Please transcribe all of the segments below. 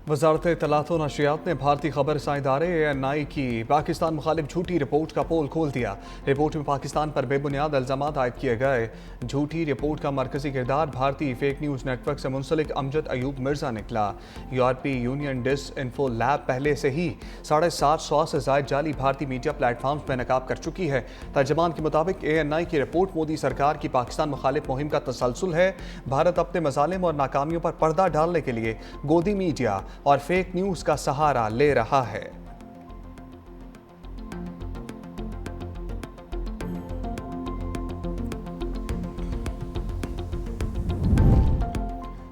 वजारत इत्तलात व नशियात ने भारतीय खबर रसां इदारे ANI की पाकिस्तान मुखालिफ झूठी रिपोर्ट का पोल खोल दिया। रिपोर्ट में पाकिस्तान पर बेबुनियाद इल्जामात आयद किए गए। झूठी रिपोर्ट का मरकजी किरदार भारतीय फेक न्यूज़ नेटवर्क से मुंसलिक अमजद अयूब मिर्जा निकला। यूरोपीय यूनियन डिस इन्फो लैब पहले से ही 750 से ज़ायद जाली भारतीय मीडिया प्लेटफॉर्म्स में नकाब कर चुकी है। तर्जमान के मुताबिक ANI की रिपोर्ट मोदी सरकार की पाकिस्तान मुखालिफ मुहिम का तसलसल है। भारत अपने मजालिम और नाकामियों पर पर्दा डालने के लिए गोदी मीडिया और फेक न्यूज़ का सहारा ले रहा है।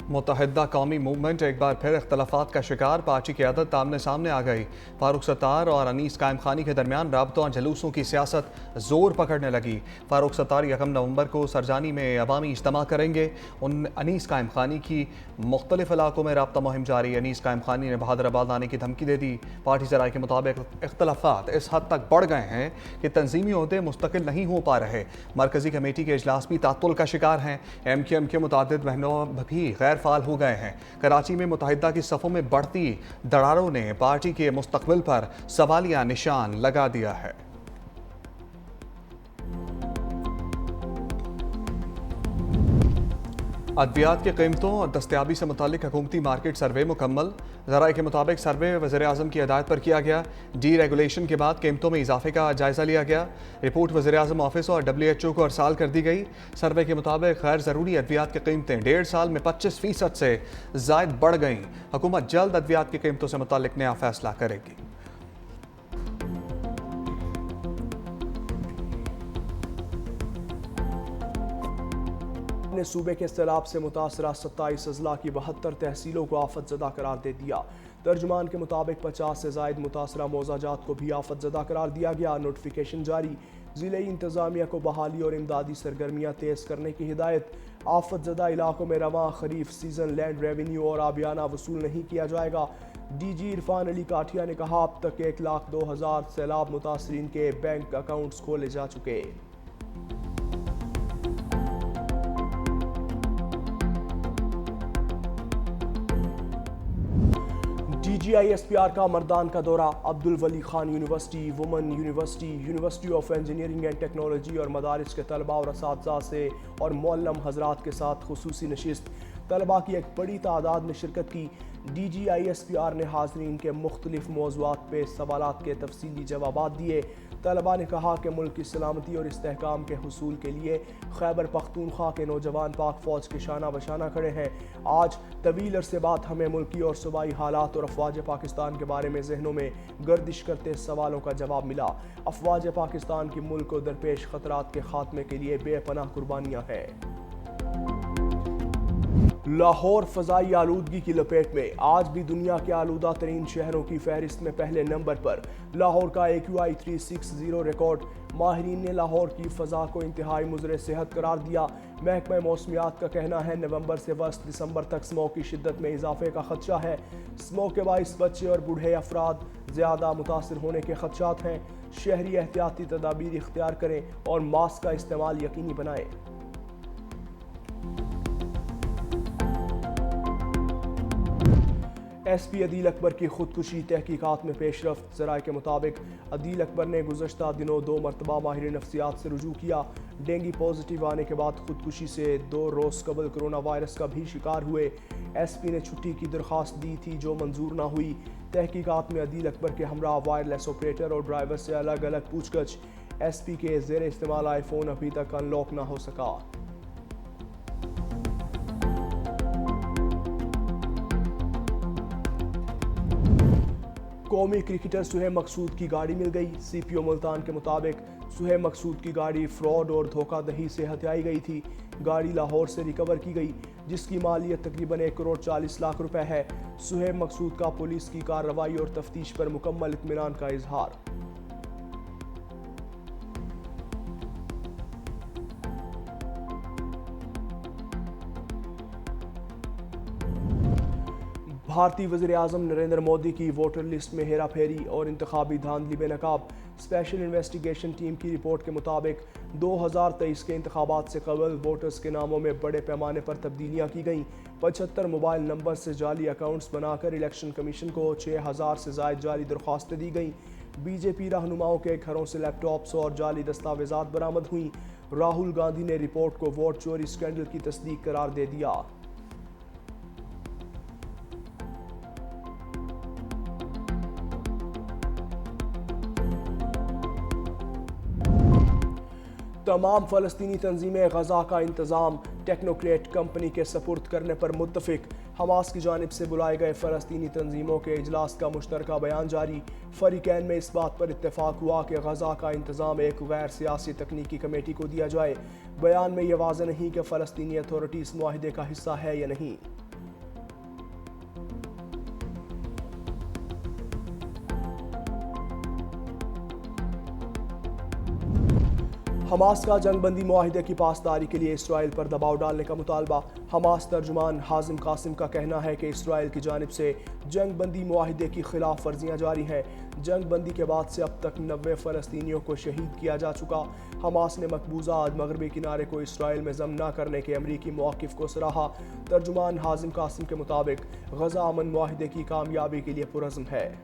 मुत्तहिदा कौमी मूवमेंट एक बार फिर इख्तलाफात का शिकार। पार्टी की क़यादत आमने सामने आ गई। फारूक सत्तार और अनीस कायम खानी के दरमियान राबतों और जलूसों की सियासत जोर पकड़ने लगी। फारूक सत्तार 1 नवंबर को सरजानी में अवामी इज्तिमा करेंगे। अनीस कायम खानी की मुख्तलिफ इलाकों में राबता मुहिम जारी। अनीस कायम खानी ने बहादुराबाद आने की धमकी दे दी। पार्टी ज़राए के मुताबिक इख्तलाफात इस हद तक बढ़ गए हैं कि तंजीमी ओहदे मुस्तकिल नहीं हो पा रहे। मरकजी कमेटी के इजलास भी तात्तुल का शिकार हैं। MQM के मुतादिद बहनों भी गैर फाल हो गए हैं। कराची में मुत्तहिदा की सफ़ों में बढ़ती दरारों ने पार्टी के मुस्तकबिल पर सवालिया निशान लगा दिया है। अद्वियात की कीमतों और दस्तयाबी से मुतालिक हुकूमती मार्केट सर्वे मुकम्मल। ज़राए के मुताबिक सर्वे वज़ीर-ए-आज़म की हिदायत पर किया गया। डी रेगुलेशन के बाद कीमतों में इजाफे का जायज़ा लिया गया। रिपोर्ट वज़ीर-ए-आज़म ऑफिस और WHO को अरसाल कर दी गई। सर्वे के मुताबिक गैर ज़रूरी अद्वियात की कीमतें 1.5 साल में 25% से ज़ायद बढ़ गईं। हुकूमत जल्द अद्वियात की कीमतों से मुतालिक नया फैसला करेगी। ने सूबे के सैलाब से मुतासरा 27 अजला की 72 तहसीलों को आफत ज़दा करार दे दिया। तर्जुमान के मुताबिक 50 से ज़ायद मुतासरा मौजाजात को भी आफत ज़दा करार दिया गया। नोटिफिकेशन जारी। ज़िले इंतज़ामिया को बहाली और इमदादी सरगर्मियाँ तेज़ करने की हिदायत। आफत ज़दा इलाकों में रवां खरीफ सीजन लैंड रेवेन्यू और आबियाना वसूल नहीं किया जाएगा। DG इरफान अली काठिया ने कहा, अब तक 1,02,000 सैलाब मुतासरीन के बैंक अकाउंट्स खोले जा चुके। DGISPR का मर्दान का दौरा। Abdul Wali Khan university, women university, university of engineering and technology और मदारिस के तलबा और असातिज़ा से और मुअल्लम हजरात के साथ खुसूसी नशिस्त। तलबा की एक बड़ी तादाद ने शिरकत की। DGISPR ने हाज़रीन के मुख्तलिफ मौज़ूआत पे सवालात के तफसीली जवाबात दिए। तलबा ने कहा कि मुल्क की सलामती और इस्तेहकाम के हुसूल के लिए खैबर पख्तूनख्वा के नौजवान पाक फ़ौज के शाना बशाना खड़े हैं। आज तवील अरसे बाद हमें मुल्की और सूबाई हालात और अफवाज पाकिस्तान के बारे में जहनों में गर्दिश करते सवालों का जवाब मिला। अफवाज पाकिस्तान की मुल्क को दरपेश खतरात के खात्मे के लिए बेपनाह कुर्बानियाँ हैं। लाहौर फ़ज़ाई आलूदगी की लपेट में। आज भी दुनिया के आलूदा तरीन शहरों की फहरिस्त में पहले नंबर पर लाहौर का AQI 360 रिकॉर्ड। माहिरीन ने लाहौर की फ़ज़ा को इंतहाई मुज़र सेहत करार दिया। महकमा मौसमियात का कहना है नवंबर से वस्त दिसंबर तक स्मोक की शिद्दत में इजाफे का खदशा है। स्मोक के बाइस बच्चे और बूढ़े अफराद ज़्यादा मुतासर होने के खदशात हैं। शहरी एहतियाती तदाबीर इख्तियार करें और मास्क का इस्तेमाल यकीनी बनाएं। SP अदील अकबर की खुदकुशी तहकीकात में पेशरफ्त। ज़राए के मुताबिक अदील अकबर ने गुज़श्ता दिनों 2 मरतबा माहिर नफ्सियात से रुजू किया। डेंगू पॉजिटिव आने के बाद खुदकुशी से 2 रोज़ कबल कोरोना वायरस का भी शिकार हुए। SP ने छुट्टी की दरख्वास्त दी थी जो मंजूर ना हुई। तहकीकात में अदील अकबर के हमरा वायरलेस ऑपरेटर और ड्राइवर से अलग अलग पूछगछ। SP के ज़ेर इस्तेमाल आईफोन अभी तक अनलॉक ना हो सका। कौमी क्रिकेटर सुहेब मकसूद की गाड़ी मिल गई। CPO मुल्तान के मुताबिक सुहेब मकसूद की गाड़ी फ्रॉड और धोखाधड़ी से हथियाई गई थी। गाड़ी लाहौर से रिकवर की गई जिसकी मालियत तकरीबन 1 करोड़ 40 लाख रुपए है। सुहेब मकसूद का पुलिस की कार्रवाई और तफ्तीश पर मुकम्मल इत्मीनान का इजहार। भारतीय वज़ीर-ए-आज़म नरेंद्र मोदी की वोटर लिस्ट में हेरा फेरी और इंतखाबी धांधली बेनकाब। स्पेशल इन्वेस्टिगेशन टीम की रिपोर्ट के मुताबिक 2023 کے انتخابات سے قبل ووٹرز کے ناموں میں بڑے پیمانے پر تبدیلیاں کی گئیں۔ 75 موبائل نمبر سے جعلی اکاؤنٹس بنا کر الیکشن کمیشن کو 6000 سے زائد جعلی درخواستیں دی گئیں۔ بی جے پی رہنماؤں کے گھروں سے لیپ ٹاپس اور جعلی دستاویزات برآمد ہوئیں۔ راہل گاندھی نے رپورٹ کو ووٹ چوری سکینڈل کی تصدیق قرار دے دیا۔ تمام فلسطینی تنظیمیں غزہ کا انتظام ٹیکنوکریٹ کمپنی کے سپرد کرنے پر متفق۔ حماس کی جانب سے بلائے گئے فلسطینی تنظیموں کے اجلاس کا مشترکہ بیان جاری۔ فریقین میں اس بات پر اتفاق ہوا کہ غزہ کا انتظام ایک غیر سیاسی تکنیکی کمیٹی کو دیا جائے۔ بیان میں یہ واضح نہیں کہ فلسطینی اتھارٹی اس معاہدے کا حصہ ہے یا نہیں۔ حماس کا جنگ بندی معاہدے کی پاسداری کے لیے اسرائیل پر دباؤ ڈالنے کا مطالبہ۔ حماس ترجمان حازم قاسم کا کہنا ہے کہ اسرائیل کی جانب سے جنگ بندی معاہدے کی خلاف ورزیاں جاری ہیں۔ جنگ بندی کے بعد سے اب تک 90 فلسطینیوں کو شہید کیا جا چکا۔ حماس نے مقبوضہ مغربی کنارے کو اسرائیل میں ضم نہ کرنے کے امریکی موقف کو سراہا۔ ترجمان حازم قاسم کے مطابق غزہ امن معاہدے کی کامیابی کے لیے پرعزم ہے۔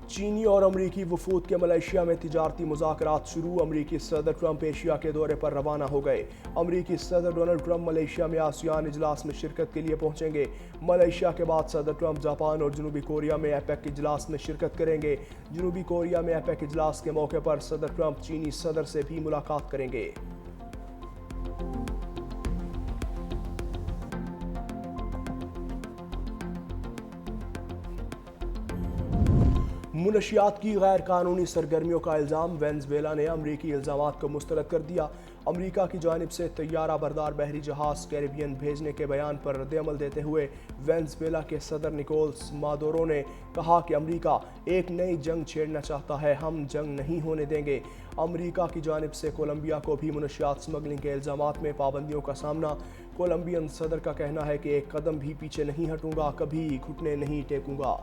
چینی اور امریکی وفود کے ملائیشیا میں تجارتی مذاکرات شروع۔ امریکی صدر ٹرمپ ایشیا کے دورے پر روانہ ہو گئے۔ امریکی صدر ڈونلڈ ٹرمپ ملائیشیا میں آسیان اجلاس میں شرکت کے لیے پہنچیں گے۔ ملائیشیا کے بعد صدر ٹرمپ جاپان اور جنوبی کوریا میں ایپیک اجلاس میں شرکت کریں گے۔ جنوبی کوریا میں ایپیک اجلاس کے موقع پر صدر ٹرمپ چینی صدر سے بھی ملاقات کریں گے۔ منشیات کی غیر قانونی سرگرمیوں کا الزام۔ وینزویلا نے امریکی الزامات کو مسترد کر دیا۔ امریکہ کی جانب سے طیارہ بردار بحری جہاز کیریبین بھیجنے کے بیان پر رد عمل دیتے ہوئے وینزویلا کے صدر نکولس مادورو نے کہا کہ امریکہ ایک نئی جنگ چھیڑنا چاہتا ہے، ہم جنگ نہیں ہونے دیں گے۔ امریکہ کی جانب سے کولمبیا کو بھی منشیات سمگلنگ کے الزامات میں پابندیوں کا سامنا۔ کولمبین صدر کا کہنا ہے کہ ایک قدم بھی پیچھے نہیں ہٹوں گا، کبھی گھٹنے نہیں ٹیکوں گا۔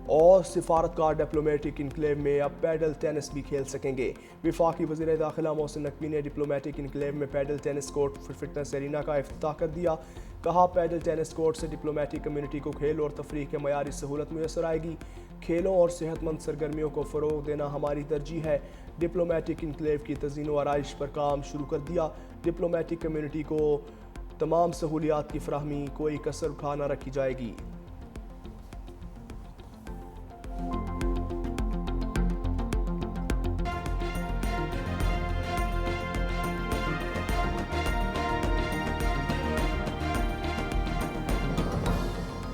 اور سفارتکار ڈپلومیٹک انکلیو میں اب پیڈل ٹینس بھی کھیل سکیں گے۔ وفاقی وزیر داخلہ محسن نقوی نے ڈپلومیٹک انکلیو میں padel tennis court fitness arena کا افتتاح کر دیا۔ کہا پیڈل ٹینس کورٹ سے ڈپلومیٹک کمیونٹی کو کھیل اور تفریح کے معیاری سہولت میسر آئے گی۔ کھیلوں اور صحت مند سرگرمیوں کو فروغ دینا ہماری ترجیح ہے۔ ڈپلومیٹک انکلیو کی تزئین و آرائش پر کام شروع کر دیا۔ ڈپلومیٹک کمیونٹی کو تمام سہولیات کی فراہمی، کوئی کسر اٹھا نہ رکھی جائے گی۔